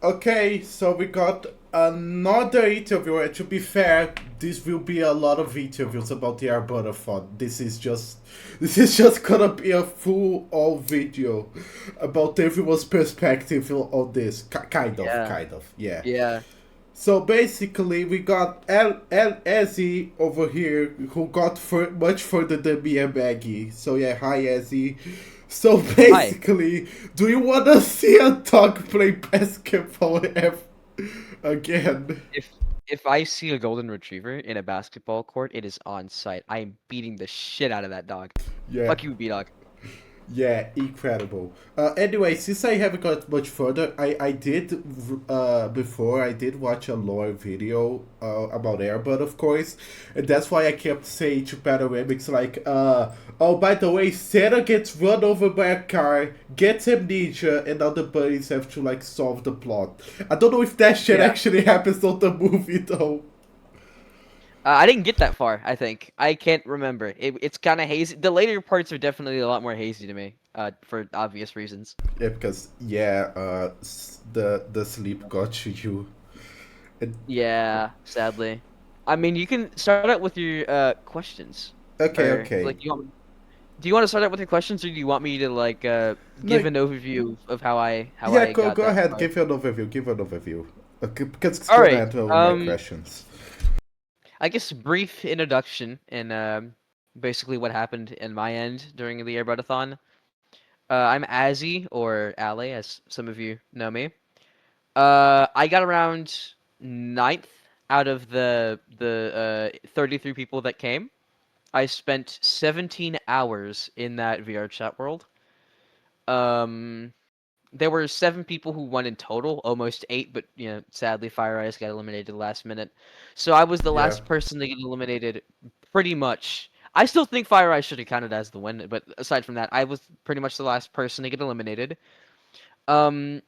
Okay, so we got another interview. And to be fair, this will be a lot of interviews about the AIRBUD. This is just gonna be a full all video about everyone's perspective on this. Yeah, Kind of, yeah. yeah. So basically, we got Ezzy over here, who got much further than me and Maggie. So yeah, hi Ezzy. So Hi. basically, do you wanna see a dog play basketball again? If if I see a golden retriever in a basketball court, it is on site. I am beating the shit out of that dog. Yeah. Fuck you, B-dog. Yeah, incredible. Anyway, since I haven't got much further, I did before I did watch a lore video about Airbud, of course, and that's why I kept saying to Panoramics like, oh, by the way, Santa gets run over by a car, gets amnesia, and other buddies have to like solve the plot. I don't know if that shit Yeah. actually happens on the movie though. I didn't get that far, I think. I can't remember. It's kind of hazy. The later parts are definitely a lot more hazy to me, for obvious reasons. Yeah, because yeah, the sleep got to you. And, Yeah, sadly. I mean, you can start out with your questions. okay, Or like okay. do you want to start out with your questions, or do you want me to like No, give an overview of how yeah, I go got go that ahead. far? Give an overview. Give an overview. Okay, because it's All gonna right. answer all my questions. I guess brief introduction and basically what happened in my end during the Airbudathon. I'm Azzy or Ale, as some of you know me. I got around ninth out of the 33 people that came. I spent 17 hours in that VR chat world. Um, there were seven people who won in total, almost eight, but sadly Fire Eyes got eliminated last minute. So I was the Yeah. last person to get eliminated, pretty much. I still think Fire Eyes should have counted as the win, but aside from that, I was pretty much the last person to get eliminated. Um,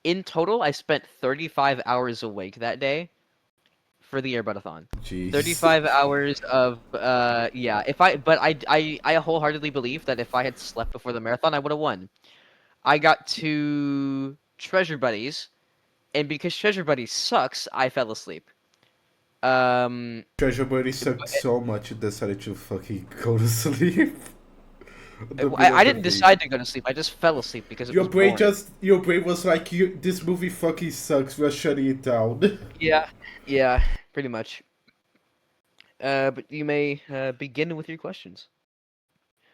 in total, I spent 35 hours awake that day for the Airbudathon. Jeez. 35 hours of yeah. If I but I wholeheartedly believe that if I had slept before the marathon, I would have won. I got to Treasure Buddies, and because Treasure Buddies sucks, I fell asleep. Um, Treasure Buddy sucked so much it decided to fucking go to sleep in the middle I of the didn't thing. decide to go to sleep. I just fell asleep because it was boring. Your brain was like, this movie fucking sucks. We're shutting it down. Yeah, yeah, pretty much. But you may begin with your questions.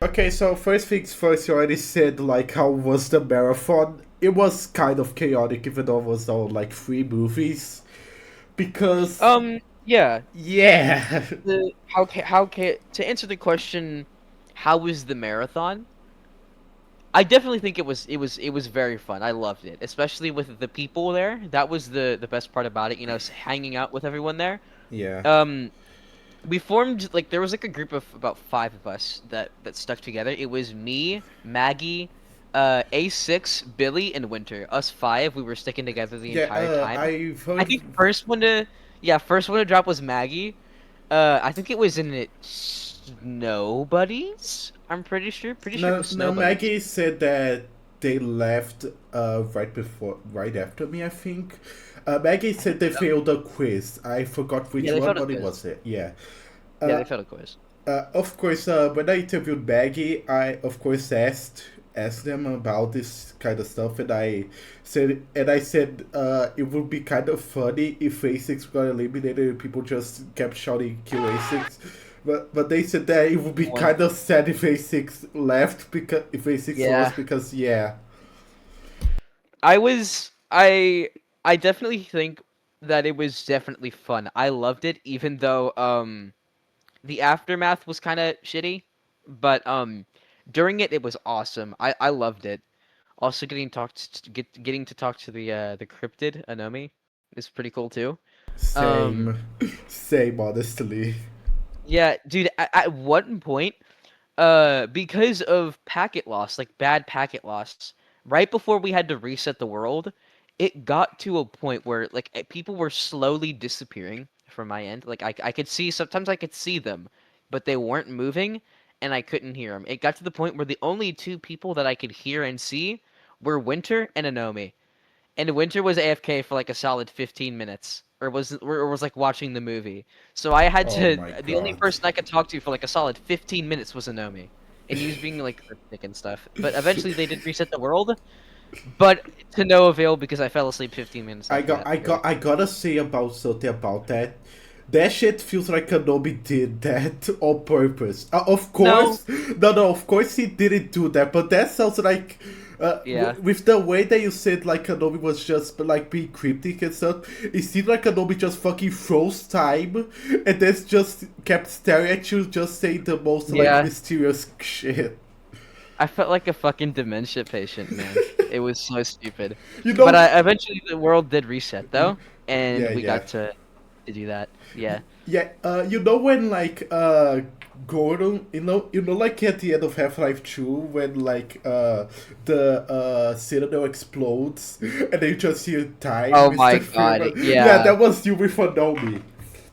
Okay, so first things first, you already said like how was the marathon? It was kind of chaotic, even though it was all like three movies. Because Yeah. yeah, To answer the question, how was the marathon? I definitely think it was very fun. I loved it, especially with the people there. That was the best part about it. Hanging out with everyone there. yeah. Um, we formed like there was like a group of about five of us that stuck together. It was me, Maggie, A6, Billy, and Winter. Us five, we were sticking together the Yeah, entire time. I've I heard. think first one to drop was Maggie. I think it was in it Snow Buddies. I'm pretty sure it No, was no. Snow Buddies. Maggie said that they left right after me. I think. Maggie said they failed a quiz. I forgot Yeah, which they one, failed a but it quiz. was it. Yeah. Yeah, Uh, they failed a quiz. of course, when I interviewed Maggie, I of course asked them about this kind of stuff, and I said it would be kind of funny if A6 got eliminated and people just kept shouting "Kill A6." But they said that it would be One. kind of sad if A6 left because if A6 Yeah, lost because yeah. I was I definitely think that it was definitely fun. I loved it, even though the aftermath was kind of shitty, but during it was awesome. I loved it. Also, getting to talk to the cryptid Anomi is pretty cool too. Um, Same, same honestly. yeah, dude. At one point, because of packet loss, like bad packet loss, right before we had to reset the world, it got to a point where like people were slowly disappearing from my end. Like I could see sometimes I could see them, but they weren't moving, and I couldn't hear them. It got to the point where the only two people that I could hear and see were Winter and Anomi. and Winter was AFK for like a solid 15 minutes, or was like watching the movie. So I had Oh to. my The only god. person I could talk to for like a solid 15 minutes was Anomi, and he was being like cryptic and stuff. But eventually they did reset the world, but to no avail because I fell asleep 15 minutes after that. Really. I gotta say about something about that. That shit feels like Kenobi did that on purpose. Of No. course, no, of course he didn't do that. But that sounds like, Yeah. with the way that you said like Kenobi was just like being cryptic and stuff, it seemed like Kenobi just fucking froze time and then just kept staring at you, just saying the most like Yeah. mysterious shit. I felt like a fucking dementia patient, man. It was so stupid. You But know, eventually the world did reset though, and yeah, we yeah. got to do that. Yeah. Yeah, you know when like Gordon, like at the end of Half-Life 2 when like the Citadel explodes and then you just hear time, Oh Mr. my god. Freeman. Yeah, Yeah. that was you with Anomi.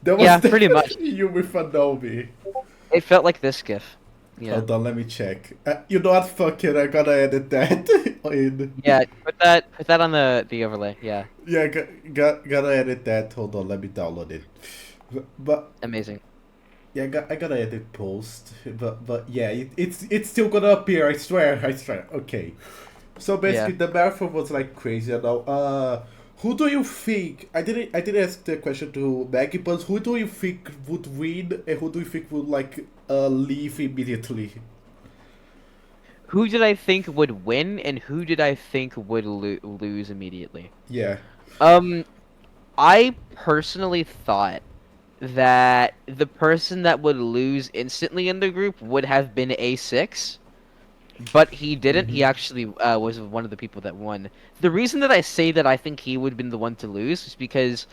That was Yeah, pretty much. definitely you with Anomi. It felt like this gif. Yeah. Hold on, let me check. You know what? Fuck it, I gotta edit that in. Yeah, put that on the overlay. Yeah. Yeah, gotta edit that. Hold on, let me download it. But Amazing. yeah, I gotta edit post, but yeah, it's still gonna appear. I swear. Okay, so Yeah. basically the marathon was like crazy. You know, who do you think? I didn't ask the question to Maggie, but who do you think would win, and who do you think would like leave immediately? Who did I think would win and who did I think would lose immediately? Yeah. Um I personally thought that the person that would lose instantly in the group would have been A6, but he didn't. He Mm-hmm. actually was one of the people that won. The reason that I say that I think he would have been the one to lose is because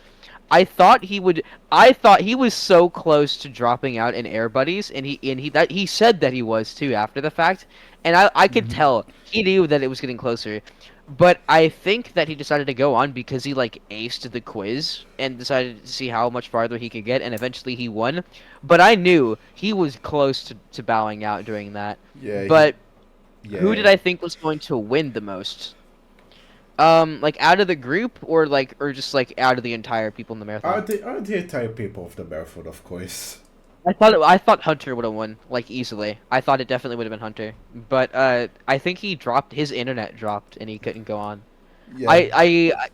I thought he would. I thought he was so close to dropping out in Air Buddies, and he said that he was too after the fact, and I could Mm-hmm. tell he knew that it was getting closer. But I think that he decided to go on because he like aced the quiz and decided to see how much farther he could get, and eventually he won. But I knew he was close to bowing out during that. Yeah. But who Yeah. did I think was going to win the most? Like out of the group or just like out of the entire people in the marathon? Are the entire people of the marathon, of course. I thought Hunter would have won like easily. I thought it definitely would have been Hunter, but I think his internet dropped and he couldn't go on. Yeah.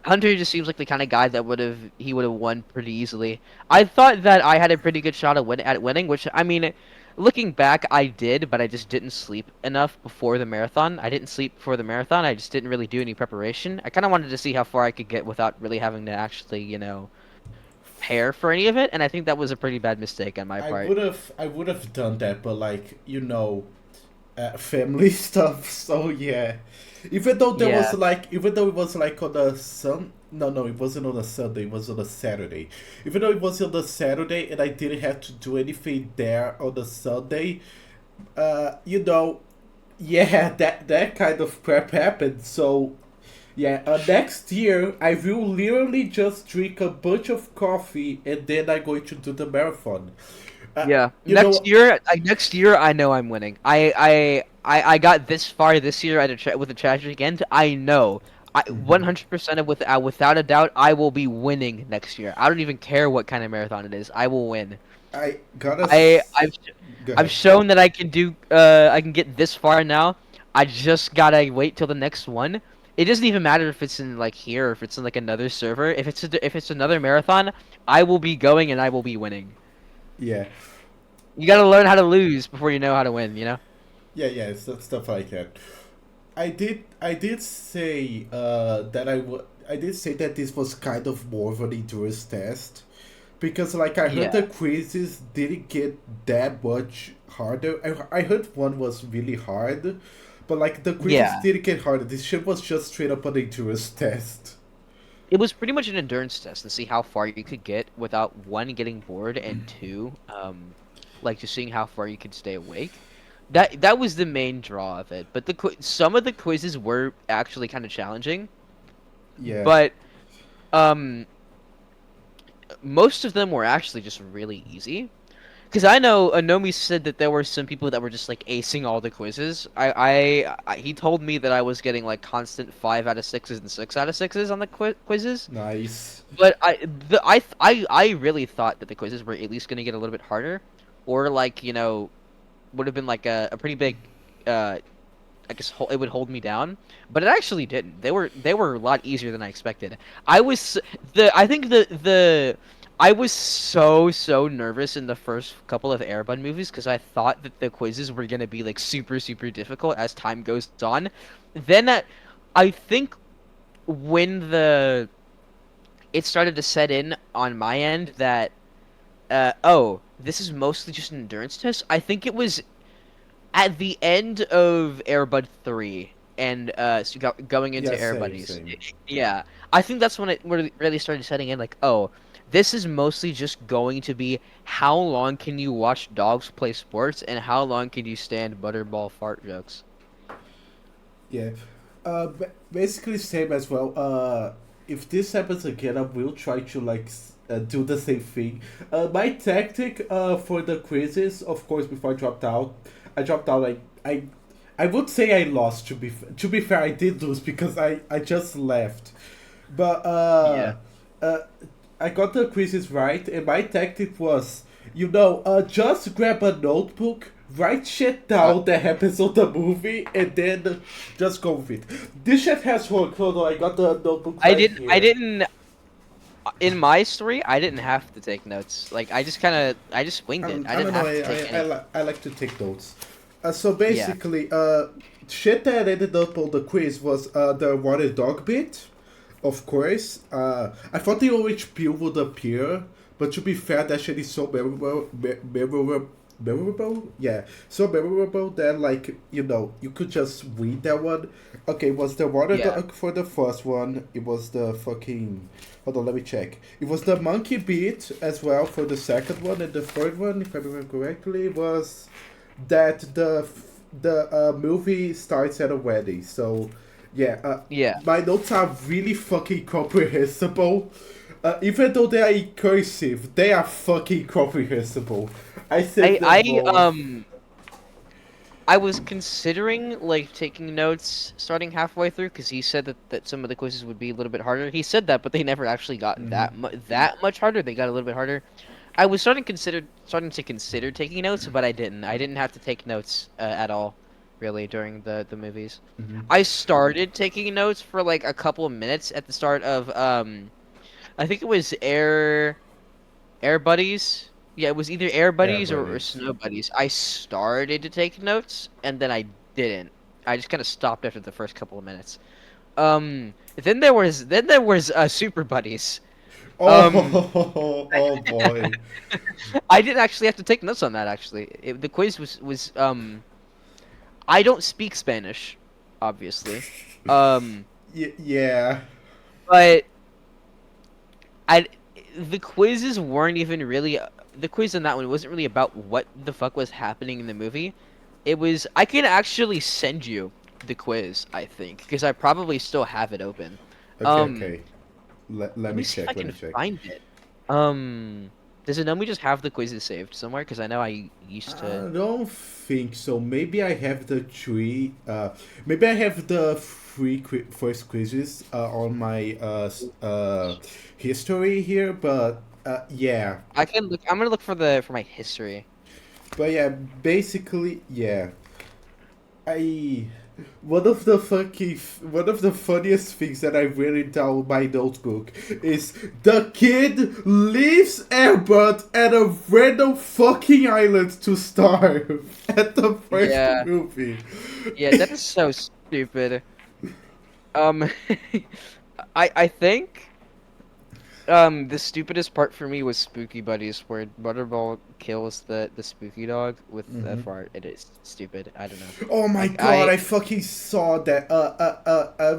Hunter just seems like the kind of guy that would have won pretty easily. I thought that I had a pretty good shot at winning, which I mean, looking back, I did, but I just didn't sleep enough before the marathon. I didn't sleep before the marathon. I just didn't really do any preparation. I kind of wanted to see how far I could get without really having to actually, prepare for any of it, and I think that was a pretty bad mistake on my part. I would have done that, but like family stuff. So yeah, Yeah, even though it was like on a sun. No, it wasn't on a Sunday. It was on a Saturday. Even though it was on a Saturday and I didn't have to do anything there on a Sunday, you know, yeah, that kind of prep happened. So yeah, next year I will literally just drink a bunch of coffee and then I'm going to do the marathon. yeah. You know, Next year, I know I'm winning. I got this far this year with the tragic end. I know. 100% without a doubt, I will be winning next year. I don't even care what kind of marathon it is. I will win. I gotta. I I've Go I've ahead. shown that I can get this far now. I just gotta wait till the next one. It doesn't even matter if it's in like here or if it's in like another server. If it's another marathon, I will be going and I will be winning. Yeah, You gotta learn how to lose before you know how to win, you know? yeah, stuff like that. I did say I did say that this was kind of more of an endurance test because like I heard Yeah. the quizzes didn't get that much harder. I heard one was really hard, but like the quizzes Yeah. didn't get harder. This shit was just straight up an endurance test. It was pretty much an endurance test to see how far you could get without one getting bored and two, like just seeing how far you could stay awake. That was the main draw of it. But some of the quizzes were actually kind of challenging, Yeah, but um most of them were actually just really easy. Because I know Anomi said that there were some people that were just like acing all the quizzes. He told me that I was getting like constant 5 out of 6s and 6 out of 6s on the quizzes. Nice. But I really thought that the quizzes were at least going to get a little bit harder, or like would have been like a pretty big uh I guess it would hold me down, but it actually didn't. They were a lot easier than I expected. I was I think the I was so nervous in the first couple of Airbud movies because I thought that the quizzes were gonna be like super difficult as time goes on. Then I think when the it started to set in on my end that oh, this is mostly just an endurance test. I think it was at the end of Airbud 3 and going into Yeah, Air same, Buddies. same. Yeah. I think that's when it really started setting in like, oh, this is mostly just going to be how long can you watch dogs play sports and how long can you stand butterball fart jokes. Yeah. Basically same as well. If this happens again, I will try to like do the same thing. My tactic for the quizzes, of course, before I dropped out. I would say I lost. To be fair, I did lose because I just left. But Yeah. uh, I got the quizzes right, and my tactic was, just grab a notebook, write shit Uh, down that happens on the movie, and then just go with it. This shit has worked. Hold on, I got the notebook I right didn't I here. didn't in my story, I didn't have to take notes. Like I just winged it. I I didn't don't know. have to take any. I like to take notes. So Yeah. basically, shit that ended up on the quiz was the water dog bit, of course. I thought the orange peel would appear, but to be fair, that shit is so memorable. Yeah, so memorable that like you could just read that one. Okay, it was the water Yeah. dog for the first one. It was the fucking. Hold on, let me check. It was the monkey beat as well for the second one, and the third one, if I remember correctly, was that the movie starts at a wedding. So yeah, Yeah. my notes are really fucking comprehensible. Even though they are in cursive, they are fucking comprehensible. I said I them I both. um I was considering like taking notes starting halfway through because he said that some of the quizzes would be a little bit harder. He said that, but they never actually got that much harder. They got a little bit harder. I was starting to consider taking notes, but I didn't. I didn't have to take notes at all, really, during the movies. I started taking notes for like a couple of minutes at the start of I think it was Air Buddies. Yeah, it was either Air Buddies or Everybody's. Snow Buddies. I started to take notes and then I didn't. I just kind of stopped after the first couple of minutes. Then there was Super Buddies. Um, Oh, oh boy. I didn't actually have to take notes on that. Actually, the quiz was. I don't speak Spanish, obviously. Um, Yeah. but I the quizzes weren't even really the quiz on that one wasn't really about what the fuck was happening in the movie. It was I can actually send you the quiz, I think, because I probably still have it open. Okay, Um, okay. Let let me me see if I check. Let can me check. find it. Does it know me just have the quizzes saved somewhere? Because I know I used to. I don't think so. Maybe I have the three. Maybe I have the first quizzes on my history here. But yeah, I can look. I'm gonna look for the for my history. but yeah, basically, yeah. I one of the funniest things that I've written down my notebook is the kid leaves Airbud at a random fucking island to starve at the first Yeah, movie. yeah, that is so stupid. Um, I think. The stupidest part for me was Spooky Buddies, where Butterball kills the spooky dog with a fart. It is stupid. I don't know. Oh my Like god, I fucking saw that.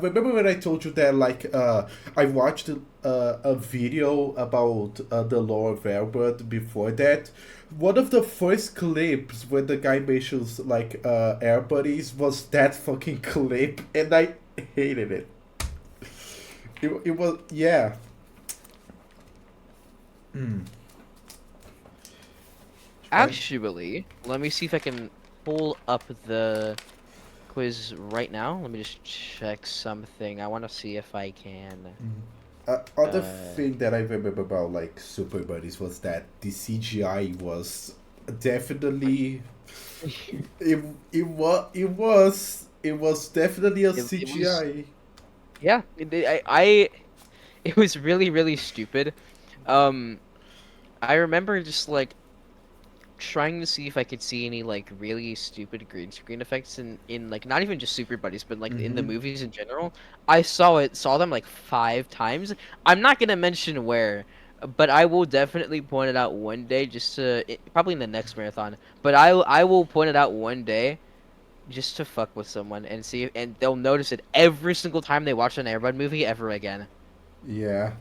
Remember when I told you that, like, I watched a video about the lore of Airbud before that? One of the first clips when the guy mentions, like, Air Buddies was that fucking clip, and I hated it. It was, yeah. And Actually, let me see if I can pull up the quiz right now. Let me just check something. I want to see if I can. other Uh, thing that I remember about like Super Buddies was that the CGI was definitely it it was definitely a it was CGI. yeah. It was really stupid. Um, I remember just like trying to see if I could see any like really stupid green screen effects in like not even just Super Buddies, but like in the Mm-hmm. movies in general. Saw them like 5 times. I'm not gonna mention where, but I will definitely point it out one day, probably in the next marathon. But I will point it out one day just to fuck with someone and see, and they'll notice it every single time they watch an Airbud movie ever again. Yeah.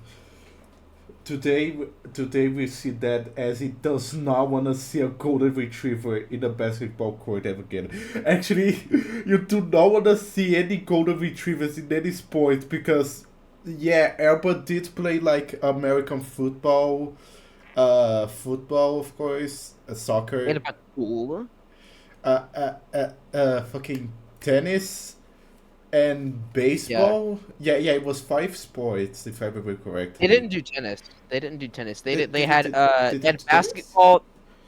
Today, today we see that as he does not want to see a golden retriever in a basketball court ever again. Actually, you do not want to see any golden retrievers in any sport because, yeah, Albert did play like American football, football of course, And soccer, about cool. fucking tennis and Yeah. baseball. Yeah, yeah, it was five sports if I remember They correctly. didn't do tennis. They didn't do tennis. They, They did, had did, did they it had tennis? basketball.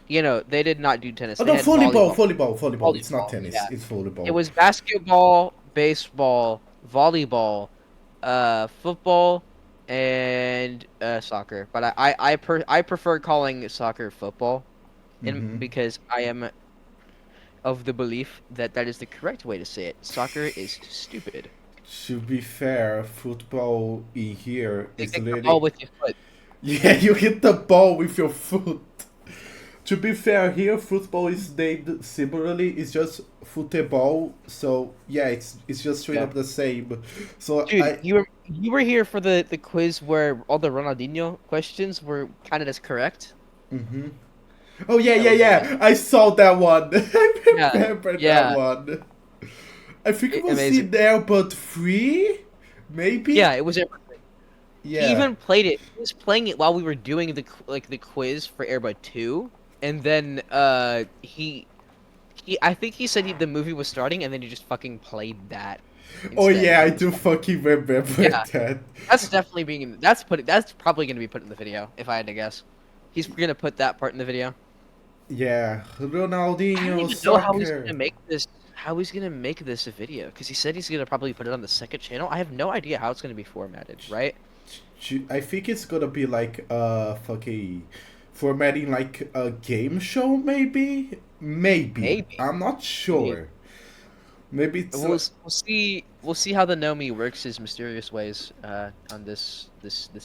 They did not do tennis. Oh They no, had volleyball, volleyball. volleyball, volleyball. It's not Volleyball. tennis. Yeah. It's It volleyball. was basketball, baseball, volleyball, football, and soccer. But I prefer calling soccer football, in Mm-hmm. because I am of the belief that that is the correct way to say it. Soccer is stupid. To be fair, football in here They is kick the ball literally with your foot. yeah, you hit the ball with your foot. To be fair, here football is named similarly. It's just football. So yeah, it's just straight Yeah. up the same. So Dude, I you were here for the quiz where all the Ronaldinho questions were counted as correct. mm-hmm. Oh yeah, That yeah, was amazing. yeah. I saw that one. I Yeah, remember that yeah, one. I think it was amazing. in there, but three, maybe. Yeah, it was. He Yeah. even played it. He was playing it while we were doing the quiz for Airbud 2, and then he I think he said the movie was starting, and then he just fucking played that Oh instead yeah, because I he was do watching. fucking remember Yeah, that. that's definitely being that's probably gonna be put in the video if I had to guess. He's gonna put that part in the video. Yeah, I don't Ronaldinho even know how he's soccer. gonna make this. How he's gonna make this a video? Because he said he's gonna probably put it on the second channel. I have no idea how it's gonna be formatted. Right? I think it's gonna be like fucking formatting like a game show, maybe. Maybe Maybe. I'm not Maybe. sure. Maybe it's We'll see how the Nomi works his mysterious ways on this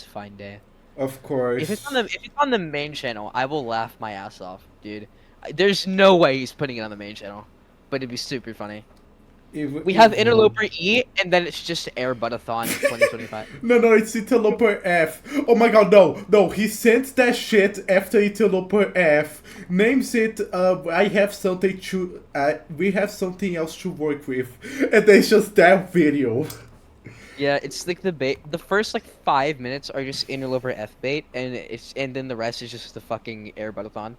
fine day. of course. If it's on the main channel, I will laugh my ass off, dude. There's no way he's putting it on the main channel, but it'd be super funny. We have If Interloper E, and then it's just Airbudathon 2025. no, no, it's Interloper F. Oh my god, no, no, he sent that shit after Interloper F. Names it, I have something to, we have something else to work with. And then it's just that video. Yeah, it's like the first like 5 minutes are just Interloper F bait, and then the rest is just the fucking Airbudathon.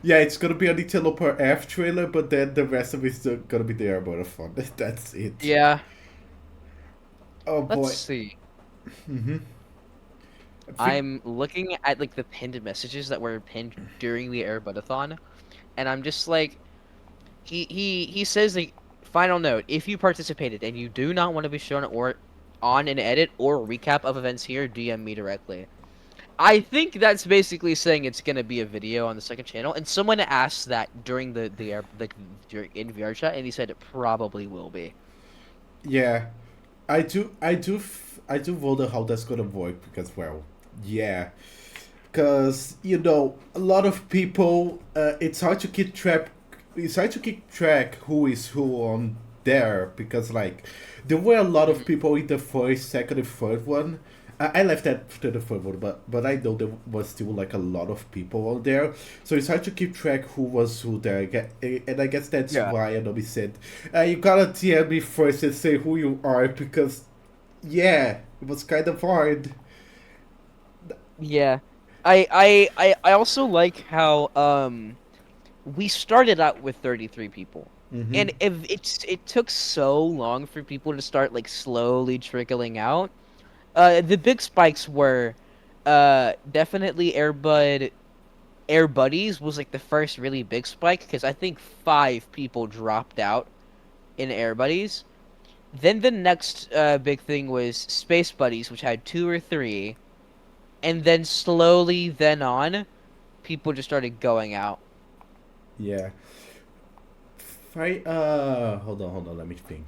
Yeah, it's gonna be an Interloper F trailer, but then the rest of it's gonna be there about a fun. That's it. Yeah, Oh let's boy. see. Mm-hmm. I think, I'm looking at like the pinned messages that were pinned during the Airbudathon, and I'm just like, he says like, final note: if you participated and you do not want to be shown or on an edit or recap of events here, DM me directly. I think that's basically saying it's gonna be a video on the second channel, and someone asked that during the air like during in VR chat, and he said it probably will be. yeah. I do wonder how that's gonna work because, well, yeah. Because you know a lot of people it's hard to keep track who is who on there because like there were a lot of Mhm. people in the first second and third one. I left that to the third one, but I know there was still like a lot of people on there, so it's hard to keep track who was who there. And I guess that's Yeah. why Adobe said you gotta TM me first and say who you are because yeah, it was kind of hard. Yeah. I also like how we started out with 33 people. Mm-hmm. And if it took so long for people to start like slowly trickling out. The big spikes were definitely Air Buddies was like the first really big spike because I think 5 people dropped out in Air Buddies. Then the next big thing was Space Buddies, which had 2 or 3, and then slowly then on, people just started going out. Yeah. Hold on, let me think.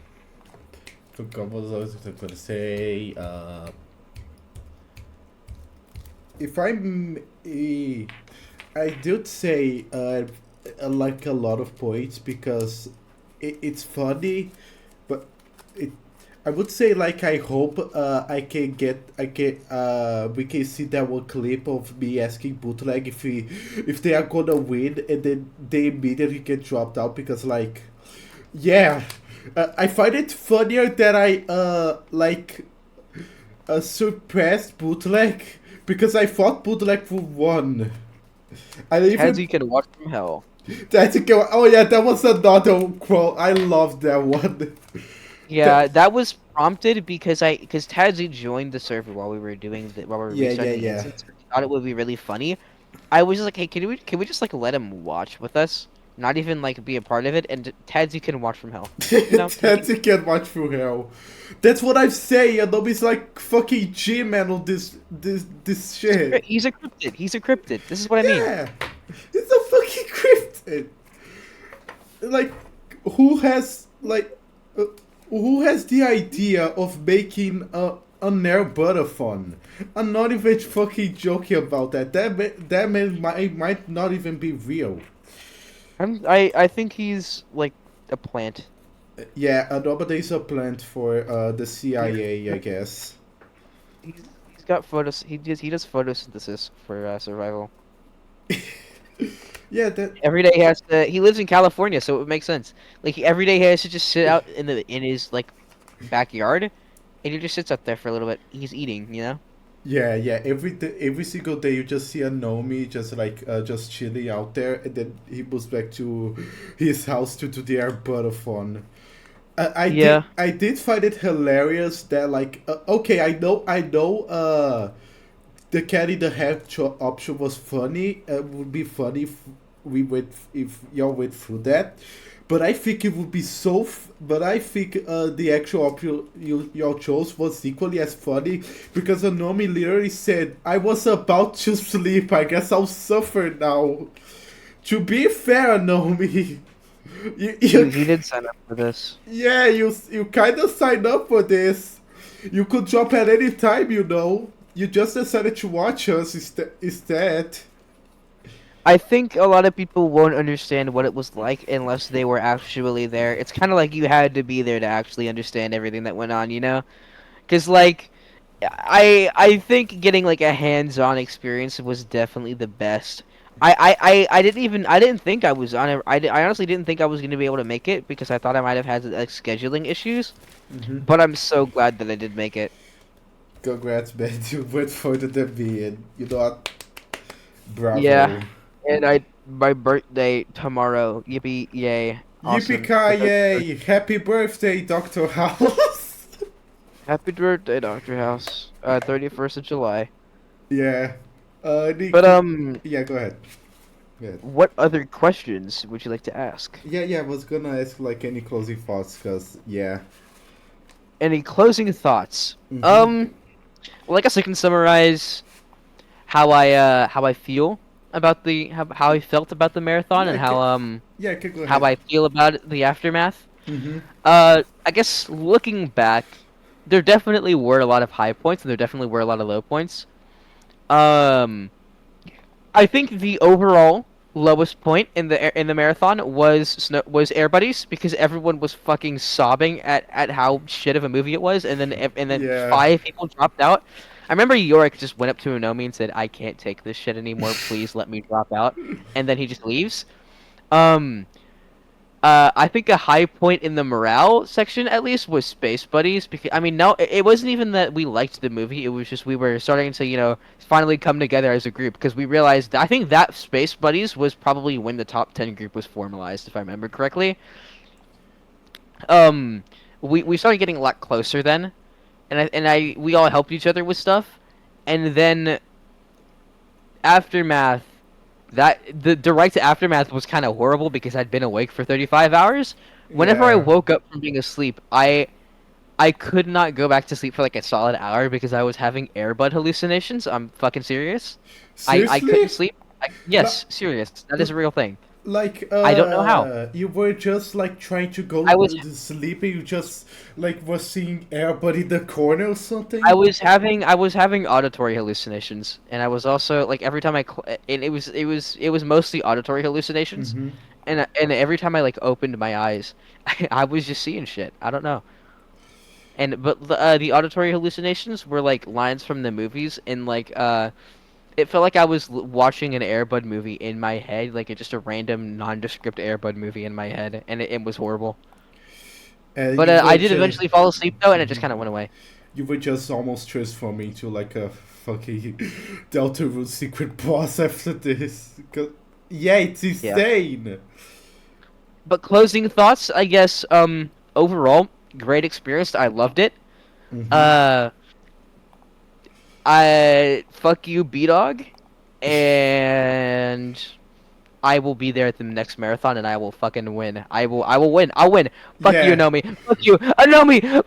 Forgot what I was gonna say. If I'm, I did say like a lot of points because it's funny, but it. I would say like I hope I can we can see that one clip of me asking bootleg if they are gonna win and then they immediately get dropped out because like yeah, I find it funnier that I surpassed bootleg because I thought bootleg would won. I even Teddy can watch from hell. that's a go. Oh yeah, that was another quote. I love that one. Yeah, That, that was prompted because Tadzy joined the server while we were yeah, yeah, restarting the yeah, instance. I thought it would be really funny. I was just like, hey, can we just like let him watch with us, not even like be a part of it, and Tadzy can watch from hell. You know, that's a can watch through hell. That's what I'm saying. Nobody's like fucking G-man on this shit. he's a cryptid. He's a cryptid. This is what I mean. Yeah, it's a fucking cryptid. Like, who has like, uh, who has the idea of making an air butterfun? I'm not even fucking joking about that. That man might not even be real. I think he's like a plant. Yeah, Adobe a plant for the He's CIA, I guess. he's got photos. He does photosynthesis for survival. Yeah, that. Every day he has to. He lives in California, so it would make sense. Like every day he has to just sit out in his like backyard, and he just sits up there for a little bit. He's eating, you know. Yeah, yeah. Every single day you just see a Nomi just like just chilling out there, and then he moves back to his house to do the air butterfun. Yeah, I did find it hilarious that like okay I know the cat in the hat option was funny. Would be funny if y'all went through that. But I think it would be but I think the actual option y'all chose was equally as funny because Anomi literally said, "I was about to sleep. I guess I'll suffer now." To be fair, Anomi, you he did sign up for this. yeah, you kind of signed up for this. You could drop at any time, you know. You just decided to watch us instead. I think a lot of people won't understand what it was like unless they were actually there. It's kind of like you had to be there to actually understand everything that went on, you know? Because like I think getting like a hands-on experience was definitely the best. I didn't think I was on it. I honestly didn't think I was going to be able to make it because I thought I might have had like scheduling issues. Mm-hmm. But I'm so glad that I did make it. Congrats, man. You went further than me, and you know what? Yeah, Bravo. and I my birthday tomorrow. Yippee yay! Awesome. The Yippee-ki-yay! Happy birthday, Dr. House! Happy birthday, Doctor House. 31st of July. Yeah. But Nikki. Yeah, go ahead. Go ahead. what other questions would you like to ask? Yeah, yeah, I was gonna ask like any closing thoughts, cause yeah. Any closing thoughts? Mm-hmm. Well, I guess I can summarize how I feel about how I felt about the marathon Yeah, and yeah, okay, go how ahead. I feel about the aftermath. Mm-hmm. I guess looking back, there definitely were a lot of high points and there definitely were a lot of low points. Um, I think the overall lowest point in the marathon was Air Buddies because everyone was fucking sobbing at how shit of a movie it was, and then Yeah. 5 people dropped out. I remember Yorick just went up to Unomi and said, "I can't take this shit anymore. Please let me drop out," and then he just leaves. Um, I think a high point in the morale section, at least, was Space Buddies. Because I mean, no, it wasn't even that we liked the movie. It was just we were starting to, finally come together as a group because we realized. I think that Space Buddies was probably when the top 10 group was formalized, if I remember correctly. Um, we started getting a lot closer then, and we all helped each other with stuff, and then aftermath. That the direct aftermath was kind of horrible because I'd been awake for 35 hours. Whenever I Yeah. woke up from being asleep, I could not go back to sleep for like a solid hour because I was having AIRBUD hallucinations. I'm fucking serious. I couldn't Seriously? sleep. Li- Yes, serious. That is a real thing. like I don't know how. you were just like trying to go I was to sleep and you just like was seeing everybody in the corner or I something. was having I was having auditory hallucinations, and I was also like every time and it was mostly auditory hallucinations, Mm-hmm. and every time I like opened my eyes, I was just seeing shit. I don't know. And but the auditory hallucinations were like lines from the movies, and like it felt like I was watching an Airbud movie in my head, like just a random nondescript Airbud movie in my head, and it was horrible. And But you I were did just eventually fall asleep though, and it just kind of went away. you were just almost transforming into like a fucking Deltarune secret boss after this. 'Cause- yeah, it's Yeah. insane. But closing thoughts, I guess. Overall, great experience. I loved it. Mm-hmm. Uh, I fuck you, B Dog, and I will be there at the next marathon, and I will fucking win. I will win. I'll win. Fuck you, Yeah. Nomi. Fuck you, Nomi.